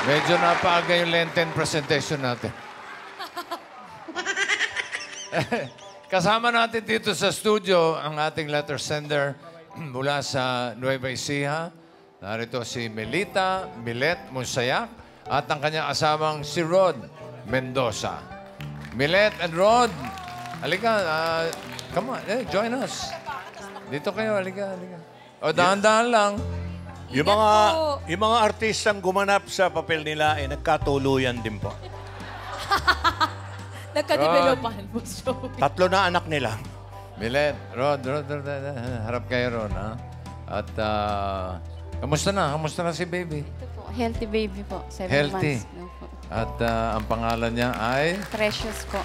Medyo napaaga yung Lenten presentation natin. Kasama natin dito sa studio ang ating letter sender mula sa Nueva Ecija. Narito si Melita Milet Monsayak at ang kanyang asamang si Rod Mendoza. Milet and Rod, halika, come on, join us. Dito kayo, halika. O, dahan-dahan lang. Yung mga artistang gumanap sa papel nila ay nagkatuluyan din po. Nagka-developan po, Joey. 3 na anak nila. Milet, Rod, harap kayo, Ron, ha? At, kamusta na? Kamusta na si baby? Ito po, healthy baby po. 7 Healthy. months. No po. At ang pangalan niya ay? Precious po.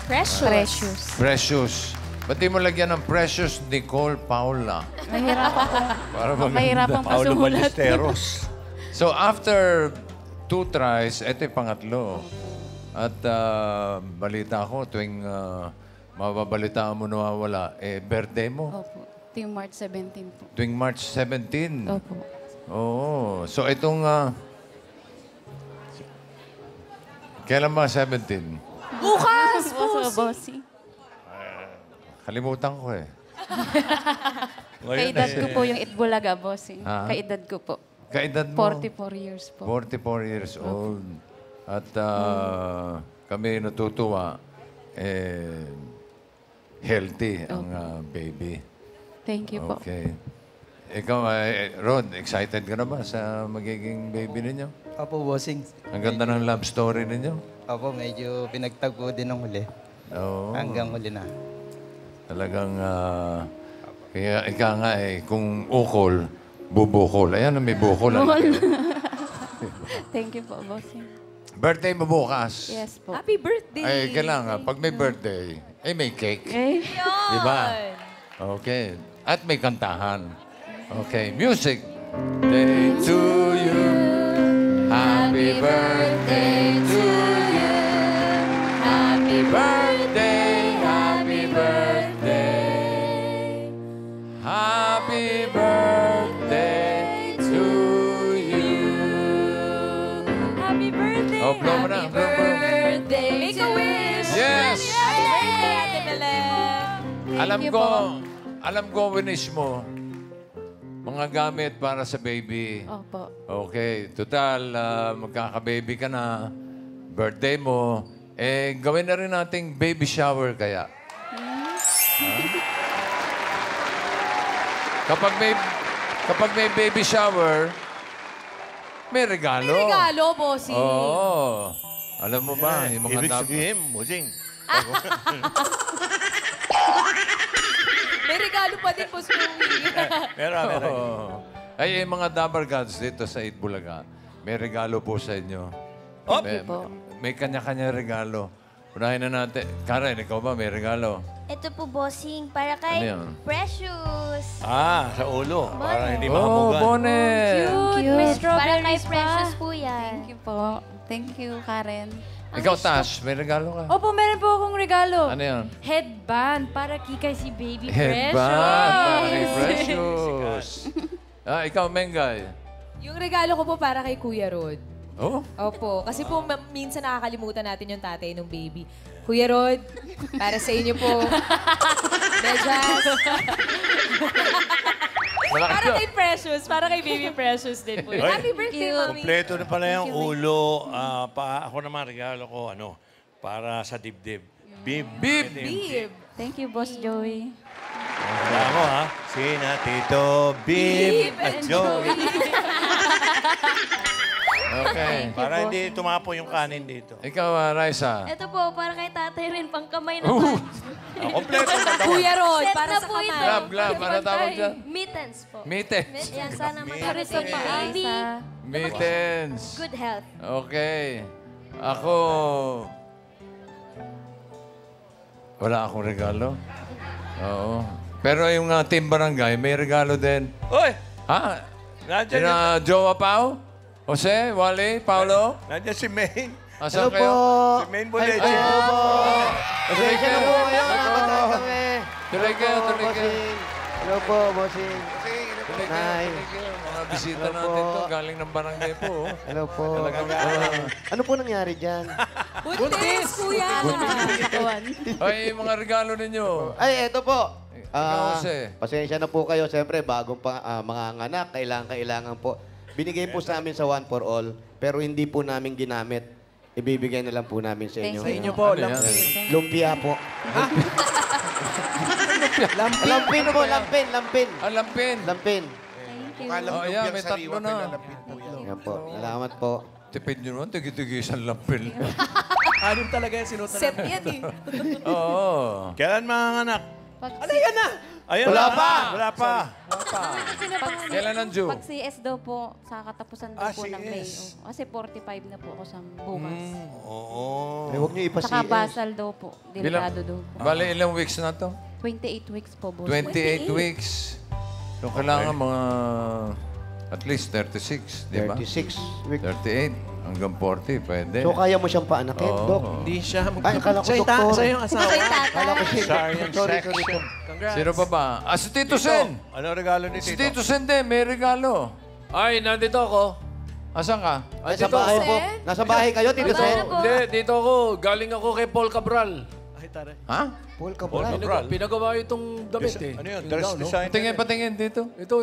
Precious. Precious. Ba't di mo lagyan ng Precious Nicole Paula? Mahirapan po. Para maganda. Mahirapan pa Paolo sumulat. Ballesteros. So, after 2 tries, ito yung pangatlo. At balita ko, tuwing mababalitaan mo nawawala, birthday mo. Opo. Ito yung March 17 po. Tuwing March 17. Opo. Oo. So, itong... kailan ba 17? Bukas! Opo, bossy. Kalimutan ko eh. Kaedad ko po yung Itbulaga, bossy. Ah? Kaedad ko po. Kaedad mo? 44 years po. 44 years old. At kami natutuwa, healthy ang baby. Thank you po. Okay. Ikaw, Rod, excited ka na ba sa magiging baby ninyo? Opo, bossing. Ang ganda ng love story ninyo. Opo, medyo pinagtagpo din ng huli. Oo. Hanggang huli na. Talagang, kaya ika nga kung ukol, bubukol. Ayan, may bukol. Thank you po, bossy. Birthday mo bukas. Yes po. Happy birthday! Ay, kailangan, pag may birthday, may cake. Eh, Diba? Okay. At may kantahan. Okay. Music. Day to you. Happy birthday to you. Happy birthday. Happy birthday. Happy birthday to you. Happy birthday! Oh, blow mo na. Happy birthday! Make a wish! Yes! Happy birthday, Ate Belen! Alam ko, winish mo. Mga gamit para sa baby. opo. Okay. Total, magkaka-baby ka na. Birthday mo. Gawin na rin nating baby shower kaya. Kapag may baby shower, may regalo. May regalo, bossy. Oo. Alam mo ba, yung mga Ibig sabihin, Musing. May regalo pa din po, Joey. Meron. Oo. Ay, yung mga Dabar Gods dito sa Itbulaga, may regalo po sa inyo. May, po. may kanya-kanya regalo. Unahin na natin. Karen, ikaw ba may regalo? Ito po, bossing, para Ano kay yan? Precious. Sa ulo. Para hindi Oh, makabugan. bonnet! Cute. Para kay Strawberries Precious pa. po yan. Thank you po. Thank you, Karen. Ikaw, Tash, may regalo ka? Opo, meron po akong regalo. Ano yan? Headband para kikay si Baby Headband! Para kay Precious! Ikaw, Mengay. Yung regalo ko po para kay Kuya Rod. Oh? Opo, kasi po minsan nakakalimutan natin yung tatay ng baby. Kuya Rod, para sa inyo po. Medyas. Para kay Precious, para kay Baby Precious din po. Happy birthday, Mami. Kompleto na pala yung ulo. Ako naman, regalo ko, para sa dibdib. Bib. Bib. Thank you, Boss Joey. Wala mo, ha? Sina, Tito, Bib, at Joey. Okay. Para hindi tumapo yung kanin dito. Ikaw, Raisa. Ito po, para kay tatay rin, pang kamay naman. Kompleto na katawan. Kuya Rod, Set para na sa po ito. kamay. Glove. Ano tawag dyan? Mittens po. Mittens. Yan, sana Para magkaroon sa si paa. baby. Mittens. Good health. Okay. Ako... Wala akong regalo. Oo. Pero yung team barangay, may regalo din. Oy! Ha? Nandiyan, Sina Jowa Pao? Jose? Wally? Paulo? nandiyan si Maine. Asan kayo? Si Maine Boleche. Tuloy kayo. Tuloy kayo. Hello po, bossing. Tuloy kayo. Mga bisita natin to. Galing ng barangay po. oh. Hello po. Ano po nangyari dyan? Buntis, kuya! Ay, mga regalo ninyo. Ay, eto po. Ikaw, Jose. Pasensya na po kayo. Siyempre, bagong mga anak, kailangan po. Binigay po sa amin sa One for All, pero hindi po namin ginamit. Ibibigay na lang po namin sa inyo. Thank you. Sa inyo po, Ano yan? Lampin. Lumpia po. Lampin po, lampin. Alampin. Lampin. Thank you. Oh, ayan, may tatlo na. Yan po. Salamat po. Tipid nyo naman, tigi-tigi isang lampin. Anim talaga yung sinutan Set namin. yan eh. Oo. Kailan mga anak? Yan na! Ayun, Wala na. pa. Wala pa. Kailan ang due? Pag CS daw po, sa katapusan daw po ng May. CS. Kasi 45 na po ako sa bukas. Oo. Huwag niyo Saka ipasiis. basal daw po. Delikado daw po. Bale, ilang weeks na to? 28 weeks po, boss. 28 weeks. So, kailangan mga at least 36, di ba? 36 weeks. 38 hanggang 40, pwede. So, kaya mo siyang paanakin, Oo. Dok? Hindi siya. Ay, akala ko Siya yung doktor. siya yung asawa. Kala ko siya. Science Sorry po. Congrats. Sino pa ba? Si Tito Sen. Ano regalo ni Si Tito? Tito Sen din, may regalo. Ay, nandito ako. Asan ka? Nasa bahay po. Nasa bahay kayo, Tito Sen? Hindi, dito ako. Galing ako kay Paul Cabral. Ay, taray. Ha? Paul Cabral. Pinagawa itong damit eh. Ano yun? Yung Dress gown, no? design? Patingin, patingin dito. Ito.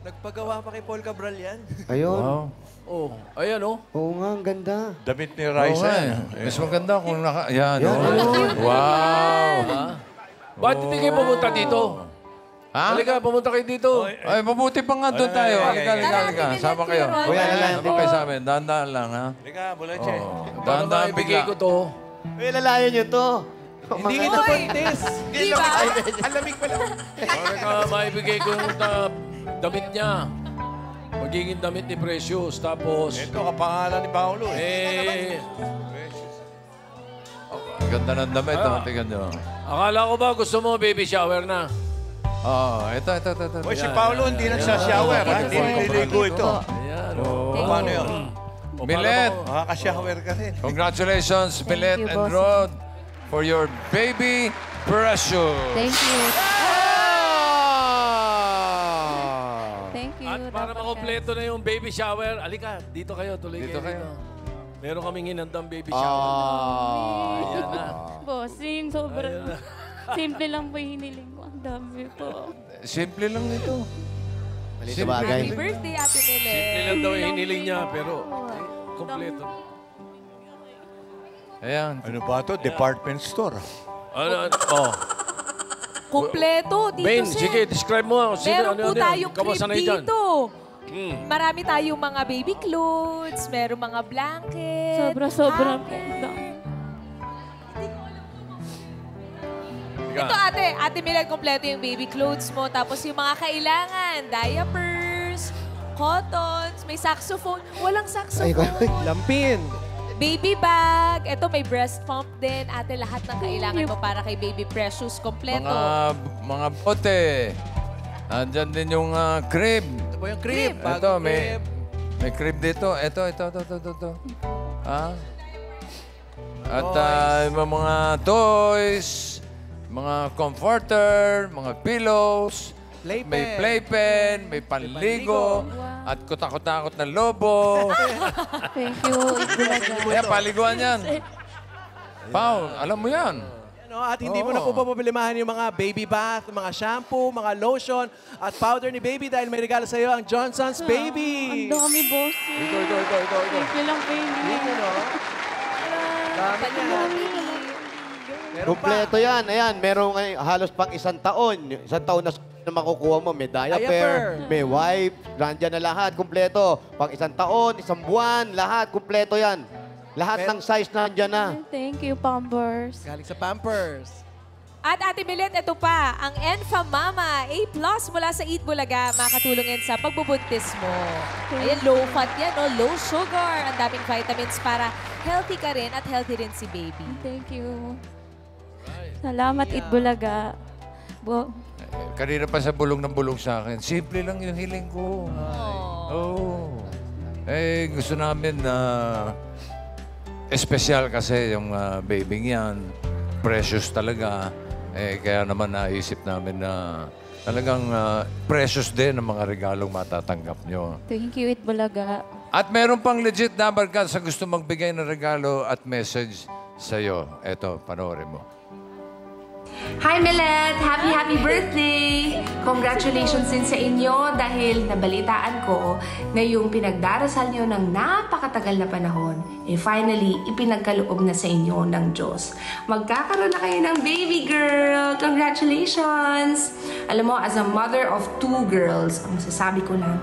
Nagpagawa pa kay Paul Cabral yan. Ayun. Wow. Oh, ayan oh. Oo nga, ang ganda. Damit ni Oo Raisa. nga eh. Mas maganda kung naka... Yan. Yan, oh. Wow. Bakit hindi kayo pumunta dito? Ha? Halika, pumunta kayo dito. Ay, mabuti pa nga doon tayo. Halika, halika, halika. Sama kayo. Kuya, Sama kayo sa amin. Dahan-dahan lang, ha? Halika, Bulache. Para Dahan-dahan maibigay bigla. ko to. Uy, lalayan niyo to. Hindi kita buntis. Di ba? Para maibigay ko yung damit niya. Magiging damit ni Precious. Tapos, Ito, kapangalan ni Paolo eh. Ang ganda ng damit. Tingnan nyo. akala ko ba gusto mo baby shower na? Oo, ito. Uy, si Paolo hindi nagsashower, ha? Hindi nililigo ito. Ayan. Paano yun? Milet, Makakashower ka rin. congratulations, Milet you, and boss. Rod, for your baby Precious. Thank you. Thank you. At para Dapat makompleto na yung baby shower, alika, dito kayo, tuloy Dito kayo. kayo. Meron kaming hinandang baby shower. Ayan na. Bossing, sobrang simple lang po yung hiniling ko. Ang dami po. Simple lang ito. Mali sa bagay. Happy birthday, Ate Nile. Simple lang daw yung hiniling niya, pero kompleto. Ayan. Ano ba ito? Department store. Oh. Kompleto, Tito Bain, Sen. sige, describe mo. Meron po tayong Ikaw ba crib sanay dyan? dito. Marami tayong mga baby clothes, meron mga blanket. Sobra-sobra po. hamper. Ika. Ito ate Milan, kompleto yung baby clothes mo. Tapos yung mga kailangan, diapers, cottons, may saxophone. Walang saxophone. Lampin. Baby bag. Ito may breast pump din. Ate, lahat ng kailangan mo para kay Baby Precious, kompleto. Mga bote. Andyan din yung crib. Ito po yung crib. Ito, Bagong may crib. crib dito. Ito. Ha? At yung mga toys, mga comforter, mga pillows, Playpen. may playpen, may panligo, at kutakot-takot na lobo. Thank you. Itbulaga. Kaya paliguan yan. Pao, alam mo yan. Ano, at hindi mo na po papabilimahan yung mga baby bath, mga shampoo, mga lotion, at powder ni baby dahil may regalo sa iyo ang Johnson's Baby. Ang dami, bossing. Simple lang po yung hiniling ko. Dami niya. Meron pa. Kompleto yan. Ayan, merong halos pang isang taon. Isang taon na makukuha mo. May diaper, may wipe, nandyan na lahat. Kompleto. Pang isang taon, isang buwan, lahat. Kompleto yan. Lahat ng size nandyan na. Thank you, Pampers. Galing sa Pampers. At Ate Milet, ito pa, ang Enfa Mama A+ mula sa Eat Bulaga, makakatulong yan sa pagbubuntis mo. Ayan, low fat yan, no? Low sugar. Ang daming vitamins para healthy ka rin at healthy rin si baby. Thank you. Salamat, Itbulaga. Kanina pa sa bulong ng bulong sa akin, simple lang yung hiling ko. Oh. Eh, gusto namin na espesyal kasi yung baby yan. Precious talaga. Eh, kaya naman naisip namin na talagang precious din ang mga regalong matatanggap nyo. Thank you, Itbulaga. At meron pang legit number ka sa gusto magbigay ng regalo at message sa'yo. Eto, panoorin mo. Hi, Millet! Happy birthday! Congratulations din sa inyo dahil nabalitaan ko na yung pinagdarasal nyo ng napakatagal na panahon, finally, ipinagkaloob na sa inyo ng Diyos. Magkakaroon na kayo ng baby girl! Congratulations! Alam mo, as a mother of 2 girls, ang masasabi ko lang,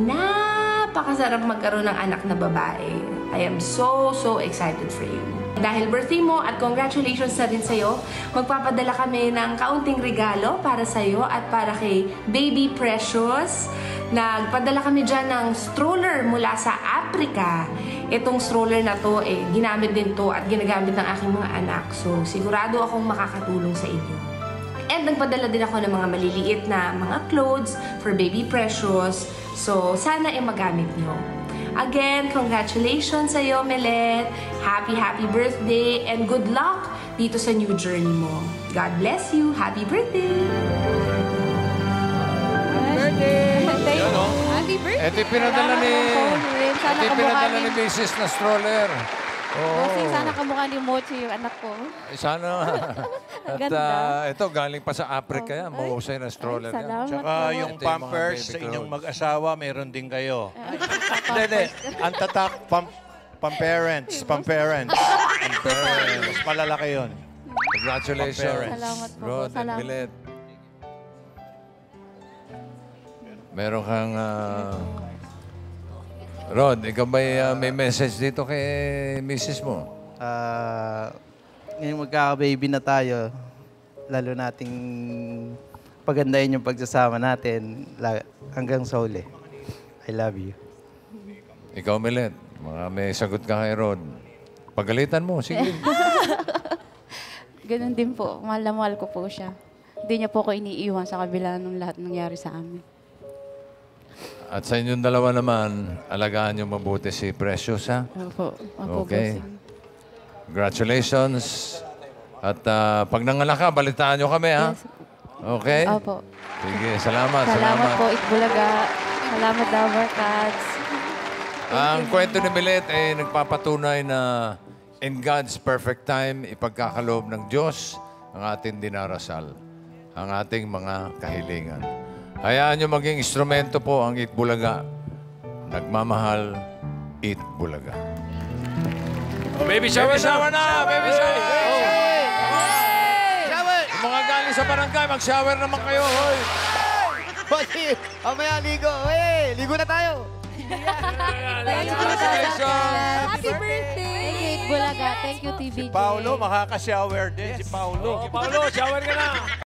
napakasarap magkaroon ng anak na babae. I am so excited for you. Dahil birthday mo at congratulations na rin sa'yo, magpapadala kami ng kaunting regalo para sa'yo at para kay Baby Precious. Nagpadala kami dyan ng stroller mula sa Africa. Itong stroller na to, ginamit din to at ginagamit ng aking mga anak. So, sigurado akong makakatulong sa inyo. And nagpadala din ako ng mga maliliit na mga clothes for Baby Precious. So, sana magamit nyo. Again, congratulations sa'yo, Millet. Happy birthday and good luck dito sa new journey mo. God bless you. Happy birthday! Happy birthday! Ito yung pinadala ni... Sana Ito yung kamukha pinadala ni ni... Mrs. na stroller. Bossing, sana kamukha ni Mochi yung anak ko. Sana. At Ganda. Ito, galing pa sa Africa yan. Mahusay na stroller yan. Salamat Tsaka po. yung Ito yung mga pampers baby sa inyong clothes. mag-asawa, meron din kayo. Hindi. Ang tatak, pamparents. Mas malalaki yun. Congratulations. Salamat po. Rod and Salamat. Millet. Meron kang... Rod, ikaw ba may message dito kay Mrs. mo? Ngayon magkaka-baby na tayo, lalo nating pagandahin yung pagsasama natin hanggang sa huli. I love you. Ikaw, Millet, may sagot ka kay Rod. Pagalitan mo, sige. Ganun din po. Mahal na mahal ko po siya. Hindi niya po ako iniiwan sa kabila ng lahat nangyari sa amin. At sa inyong dalawa naman, alagaan niyo mabuti si Precious, ha? Opo. Opo, Okay. bossing. Congratulations. At pag nanganak ka, balitaan niyo kami, ha? Yes. Okay? Opo. Sige, salamat. Salamat po, Itbulaga. Salamat, Dover Cats. Ang kwento ni Millet ay nagpapatunay na in God's perfect time, ipagkakaloob ng Diyos ang ating dinarasal, ang ating mga kahilingan. Hayaan nyo maging instrumento po ang Itbulaga. Nagmamahal, Itbulaga. Baby shower na! Baby shower! Yung mga galing sa barangay, mag-shower naman kayo, hoy! Bossing, mamaya ligo. Hey, ligo na tayo. Congratulations! Happy birthday! Thank you, Itbulaga. Thank you, TVJ. Paulo, makaka-shower din. Si Paulo. Paulo, shower ka na!